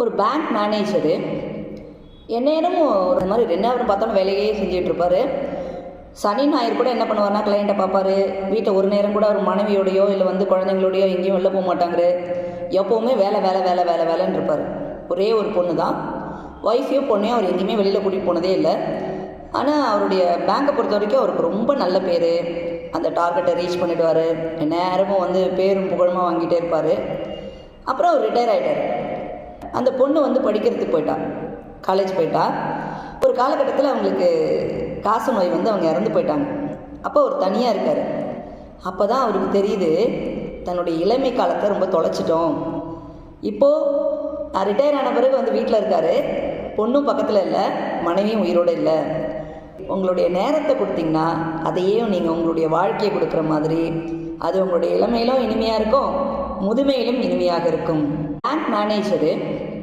ஒரு bank manager எந்நேரமும் ஒரு மாதிரி 2 நேரம் பார்த்தாலும் வேலையே செஞ்சிட்ருப்பார். சனி ஞாயிறு கூட என்ன பண்ணுவார்னா கிளைண்ட்டை பார்ப்பார். வீட்டில் ஒரு நேரம் கூட அவர் மனைவியோடையோ இல்லை குழந்தைங்களோடையோ எங்கேயும் வெளில போக மாட்டாங்க. எப்போவுமே வேலை வேலை வேலை வேலை வேலைன்னு இருப்பார். ஒரே ஒரு பொண்ணு தான். ஒய்ஃபையும் பொண்ணையும் அவர் எங்கேயுமே வெளியில் கூட்டிகிட்டு போனதே இல்லை. ஆனால் அவருடைய பேங்கை பொறுத்த வரைக்கும் அவருக்கு ரொம்ப நல்ல பேர். அந்த டார்கெட்டை ரீச் பண்ணிவிடுவார். நேரமும் பேரும் புகழுமா வாங்கிட்டே இருப்பார். அப்புறம் அவர் ரிட்டையர் ஆகிட்டார். அந்த பொண்ணு படிக்கிறதுக்கு போயிட்டா, காலேஜ் போயிட்டா. ஒரு காலகட்டத்தில் அவங்களுக்கு காச நோய் அவங்க இறந்து போயிட்டாங்க. அப்போ அவர் தனியாக இருக்கார். அப்போ தான் அவருக்கு தெரியுது, தன்னுடைய இளமை காலத்தை ரொம்ப தொலைச்சிட்டோம். இப்போது ரிட்டையர் ஆன பிறகு வீட்டில் இருக்கார். பொண்ணும் பக்கத்தில் இல்லை, மனைவியும் உயிரோடு இல்லை. உங்களுடைய நேரத்தை கொடுத்தீங்கன்னா அதையே நீங்கள் உங்களுடைய வாழ்க்கையை கொடுக்குற மாதிரி அது உங்களுடைய இளமையிலும் இனிமையாக இருக்கும், முதுமையிலும் இனிமையாக இருக்கும். Bank manager